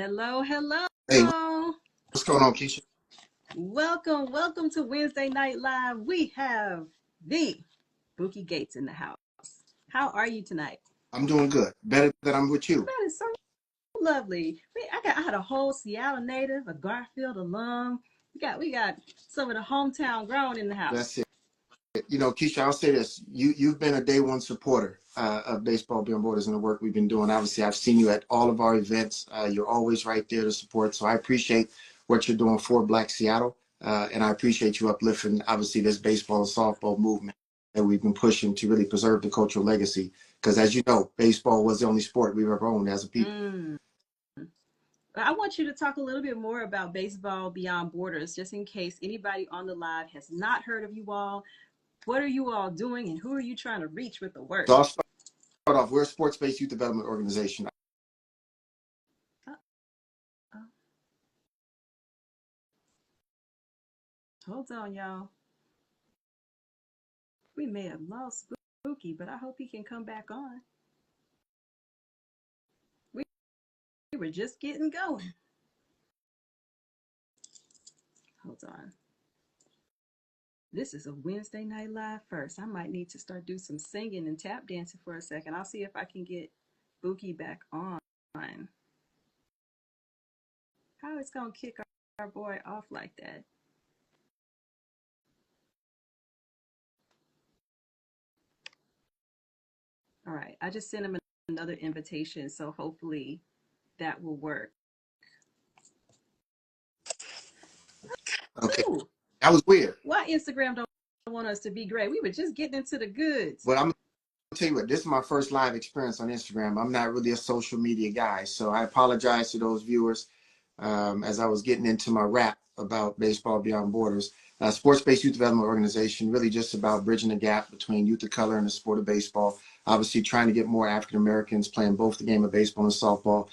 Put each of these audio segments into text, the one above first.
Hello, hello. Hey, what's going on, Keisha? Welcome to Wednesday Night Live. We have the Bookie Gates in the house. How are you tonight? I'm doing good. Better that I'm with you. That is so lovely. I had a whole Seattle native, a Garfield alum. We got some of the hometown grown in the house. That's it. Keisha, I'll say this. You've been a day one supporter of Baseball Beyond Borders and the work we've been doing. Obviously, I've seen you at all of our events. You're always right there to support. So I appreciate what you're doing for Black Seattle. And I appreciate you uplifting, obviously, this baseball and softball movement that we've been pushing to really preserve the cultural legacy. Because as you know, baseball was the only sport we've ever owned as a people. Mm. I want you to talk a little bit more about Baseball Beyond Borders, just in case anybody on the live has not heard of you all. What are you all doing, and who are you trying to reach with the work? So I'll start off. We're a sports-based youth development organization. Uh, uh, Hold on, y'all. We may have lost Bookie, but I hope he can come back on. We were just getting going. Hold on. This is a Wednesday Night Live first. I might need to start doing some singing and tap dancing for a second. I'll see if I can get Bookie back on. How it's going to kick our boy off like that? All right. I just sent him another invitation, so hopefully that will work. Okay, Ooh, that was weird. why Instagram don't want us to be great? We were just getting into the goods. But I'm gonna tell you what, this is my first live experience on Instagram. I'm not really a social media guy, so I apologize to those viewers as I was getting into my rap about Baseball Beyond Borders. Sports-based youth development organization, really just about bridging the gap between youth of color and the sport of baseball. Obviously, trying to get more African Americans playing both the game of baseball and softball,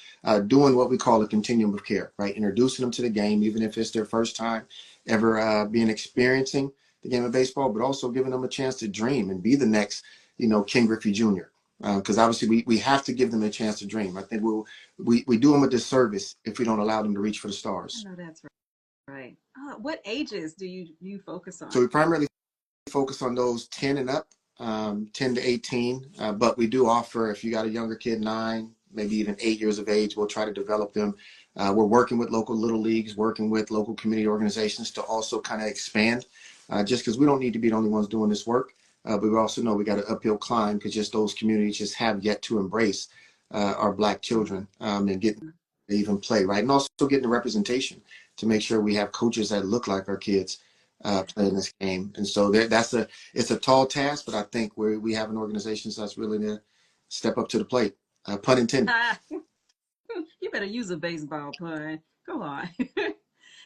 doing what we call a continuum of care, right? Introducing them to the game, even if it's their first time ever being experiencing the game of baseball, but also giving them a chance to dream and be the next, King Griffey Jr. Because obviously we have to give them a chance to dream. I think we do them a disservice if we don't allow them to reach for the I stars. know that's right. What ages do you focus So on? we primarily focus on those 10 and up, 10 to 18. But we do offer, if you got a younger kid, 9, maybe even 8 years of age, we'll try to develop them. We're working with local little leagues, working with local community organizations to also kind of expand, just because we don't need to be the only ones doing this work. But we also know we got an uphill climb because just those communities just have yet to embrace our Black children and get to even play, right? And also getting the representation to make sure we have coaches that look like our kids playing this game. And so it's a tall task, but I think we have an organization that's willing to step up to the plate. Pun intended. You better use a baseball pun. Go on.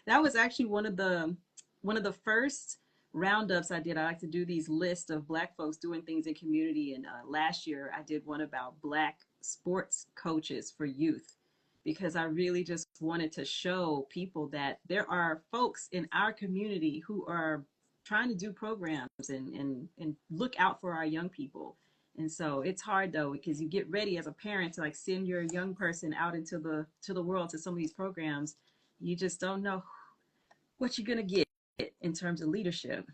That was actually one of the first roundups I did. I like to do these lists of Black folks doing things in community, and last year I did one about Black sports coaches for youth, because I really just wanted to show people that there are folks in our community who are trying to do programs and look out for our young people. And so it's hard though, because you get ready as a parent to like send your young person out into the world to some of these programs. You just don't know what you're gonna get in terms of leadership.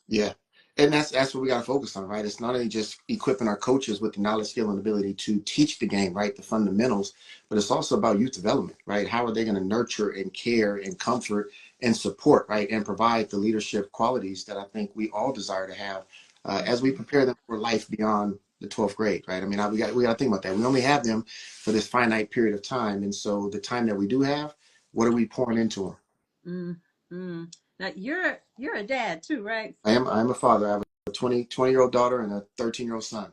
Yeah. And that's what we got to focus on, right? It's not only just equipping our coaches with the knowledge, skill, and ability to teach the game, right? The fundamentals, but it's also about youth development, right? How are they going to nurture and care and comfort and support, right? And provide the leadership qualities that I think we all desire to have as we prepare them for life beyond the 12th grade, right? I mean, we got to think about that. We only have them for this finite period of time. And so the time that we do have, what are we pouring into them? Mm-hmm. Now you're a dad too, right? I am a father. I have a 20-year-old daughter and a 13-year-old son.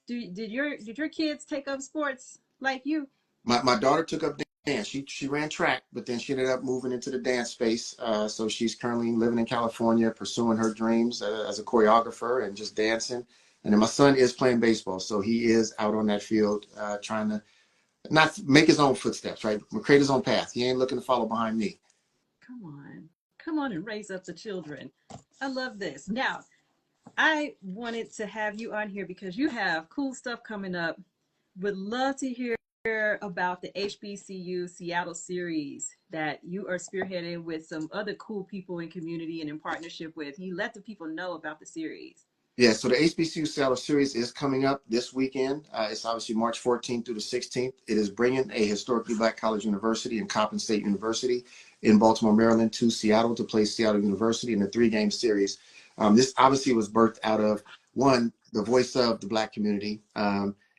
Did your kids take up sports like you? My daughter took up dance. She ran track, but then she ended up moving into the dance space. So she's currently living in California, pursuing her dreams as a choreographer and just dancing. And then my son is playing baseball, so he is out on that field trying to not make his own footsteps, right? Create his own path. He ain't looking to follow behind me. Come on and raise up the children. I love this. Now, I wanted to have you on here because you have cool stuff coming up. Would love to hear about the HBCU Seattle Series that you are spearheading with some other cool people in community and in partnership with. Can you let the people know about the series? Yeah, so the HBCU Seattle Series is coming up this weekend. It's obviously March 14th through the 16th. It is bringing a historically black college university in Coppin State University in Baltimore, Maryland to Seattle to play Seattle University in a three-game series. This obviously was birthed out of, one, the voice of the black community.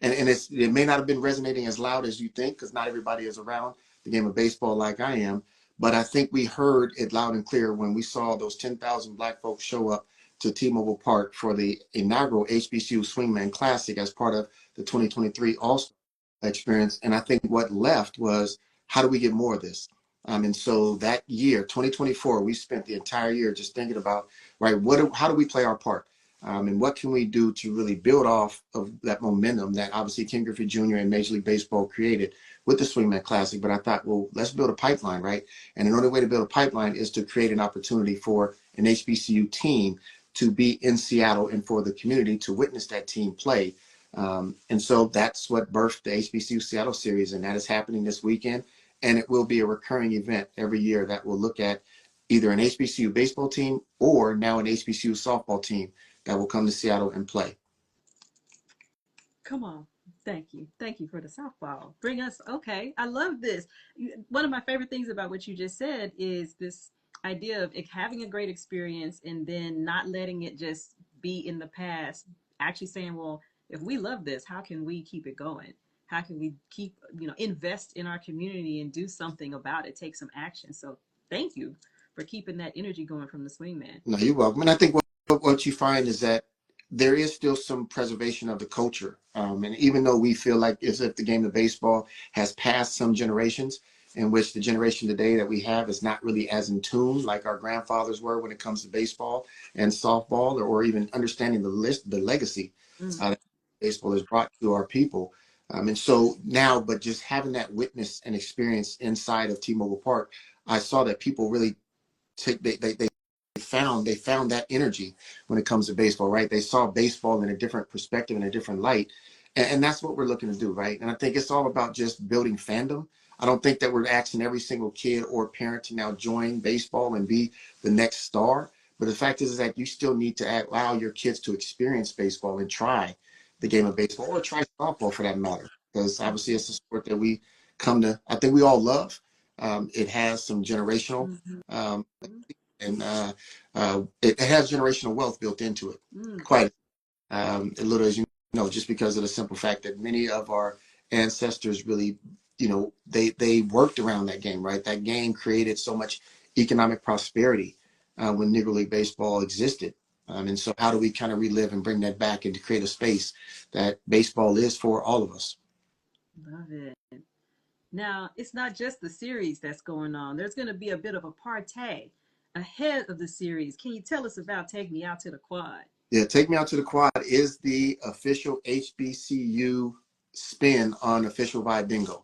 It may not have been resonating as loud as you think because not everybody is around the game of baseball like I am. But I think we heard it loud and clear when we saw those 10,000 black folks show up to T-Mobile Park for the inaugural HBCU Swingman Classic as part of the 2023 All-Star experience. And I think what left was, how do we get more of this? And so that year, 2024, we spent the entire year just thinking about, right, how do we play our part? And what can we do to really build off of that momentum that obviously Ken Griffey Jr. and Major League Baseball created with the Swingman Classic? But I thought, well, let's build a pipeline, right? And the only way to build a pipeline is to create an opportunity for an HBCU team to be in Seattle and for the community to witness that team play. And so that's what birthed the HBCU Seattle Series, and that is happening this weekend. And it will be a recurring event every year that will look at either an HBCU baseball team or now an HBCU softball team that will come to Seattle and play. Come on. Thank you. Thank you for the softball. Bring us, okay. I love this. One of my favorite things about what you just said is this idea of having a great experience and then not letting it just be in the past. Actually saying, well, if we love this, how can we keep it going? How can we keep, invest in our community and do something about it, take some action? So thank you for keeping that energy going from the swingman. No, you're welcome. And I think what you find is that there is still some preservation of the culture. And even though we feel like as if the game of baseball has passed some generations, in which the generation today that we have is not really as in tune like our grandfathers were when it comes to baseball and softball, or even understanding the legacy that baseball has brought to our people. And so now, but just having that witness and experience inside of T-Mobile Park, I saw that people really they found that energy when it comes to baseball, right? They saw baseball in a different perspective, in a different light. And that's what we're looking to do, right? And I think it's all about just building fandom. I don't think that we're asking every single kid or parent to now join baseball and be the next star. But the fact is that you still need to allow your kids to experience baseball and try the game of baseball, or try softball for that matter. Because obviously it's a sport that we I think we all love. It has some generational and it has generational wealth built into it. Quite a little, as you know, just because of the simple fact that many of our ancestors really, they worked around that game, right? That game created so much economic prosperity when Negro League Baseball existed. And so how do we kind of relive and bring that back and to create a space that baseball is for all of us? Love it. Now, it's not just the series that's going on. There's going to be a bit of a party ahead of the series. Can you tell us about Take Me Out to the Quad? Yeah, Take Me Out to the Quad is the official HBCU spin on official vibe bingo.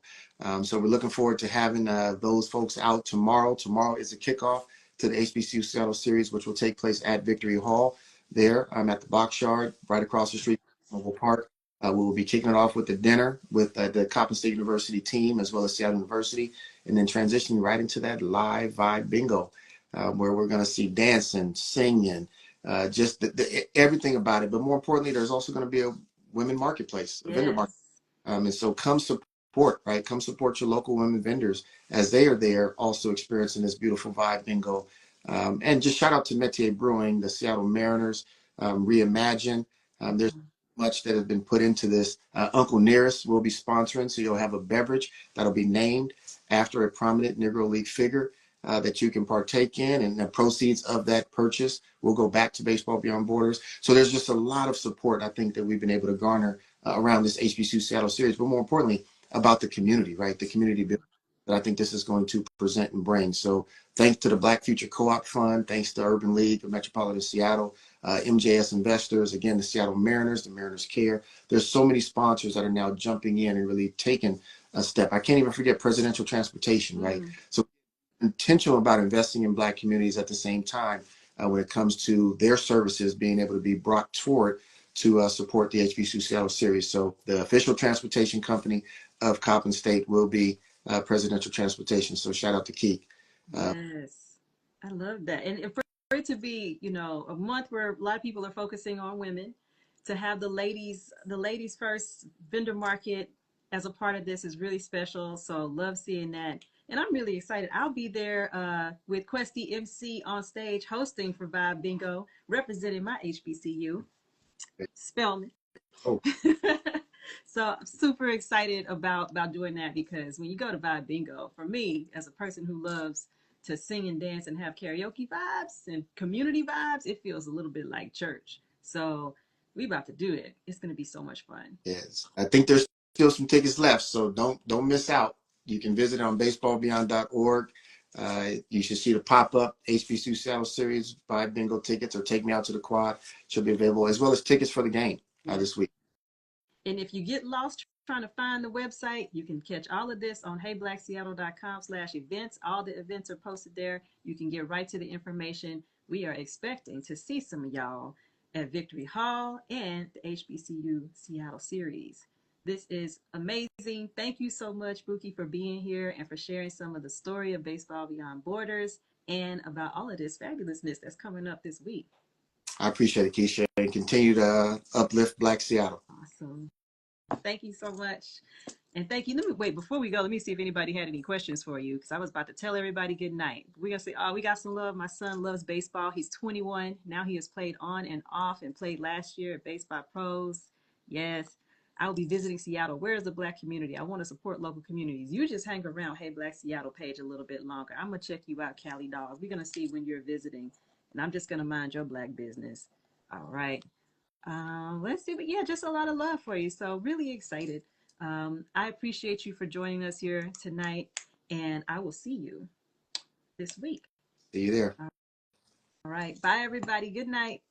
So we're looking forward to having those folks out tomorrow. Tomorrow is a kickoff to the HBCU Seattle Series, which will take place at Victory Hall. There, I'm at the Box Yard, right across the street from Mobile Park. We will be kicking it off with the dinner with the Coppin State University team, as well as Seattle University, and then transitioning right into that live vibe bingo, where we're going to see dancing, singing, just everything about it. But more importantly, there's also going to be a women marketplace, a vendor market. And so come support, right? Come support your local women vendors as they are there also experiencing this beautiful vibe bingo. And just shout out to Metier Brewing, the Seattle Mariners, Reimagine. There's much that has been put into this. Uncle Nearest will be sponsoring, so you'll have a beverage that'll be named after a prominent Negro League figure that you can partake in, and the proceeds of that purchase will go back to Baseball Beyond Borders. So there's just a lot of support, I think, that we've been able to garner around this HBCU Seattle Series, but more importantly, about the community, right? The community building that I think this is going to present and bring. So thanks to the Black Future Co-op Fund, thanks to Urban League of Metropolitan Seattle, MJS Investors, again, the Seattle Mariners, the Mariners Care. There's so many sponsors that are now jumping in and really taking a step. I can't even forget Presidential Transportation, right? So intentional about investing in Black communities at the same time when it comes to their services being able to be brought forward to support the HBCU Seattle Series. So the official transportation company of Coppin State will be presidential transportation. So shout out to Keek. Yes, I love that. And for it to be, you know, a month where a lot of people are focusing on women, to have the ladies first vendor market as a part of this is really special. So love seeing that. And I'm really excited. I'll be there with Questy MC on stage hosting for Vibe Bingo, representing my HBCU, Spelman. Oh, So I'm super excited about doing that because when you go to Vibe Bingo, for me as a person who loves to sing and dance and have karaoke vibes and community vibes, it feels a little bit like church. So we about to do it. It's going to be so much fun. yes. I think there's still some tickets left, so don't miss out. You can visit on baseballbeyond.org. You should see the pop-up HBCU Seattle Series, buy bingo tickets or take me out to the quad. Should be available, as well as tickets for the game Yeah. this week. And if you get lost trying to find the website, you can catch all of this on heyblackseattle.com/events. All the events are posted there. You can get right to the information. We are expecting to see some of y'all at Victory Hall and the HBCU Seattle Series. This is amazing. Thank you so much, Bookie, for being here and for sharing some of the story of Baseball Beyond Borders and about all of this fabulousness that's coming up this week. I appreciate it, Keisha, and continue to uplift Black Seattle. Awesome. Thank you so much. And thank you. Let me wait before we go. Let me see if anybody had any questions for you because I was about to tell everybody good night. We're gonna say, oh, we got some love. My son loves baseball. He's 21 now. He has played on and off and played last year at Baseball Pros. Yes, I will be visiting Seattle. Where is the Black community? I want to support local communities. You just hang around Hey Black Seattle page a little bit longer. I'm gonna check you out, Cali Dolls. We're gonna see when you're visiting, and I'm just gonna mind your Black business. All right. Let's see, but yeah, just a lot of love for you. So really excited. I appreciate you for joining us here tonight, and I will see you this week. See you there. All right. Bye, everybody. Good night.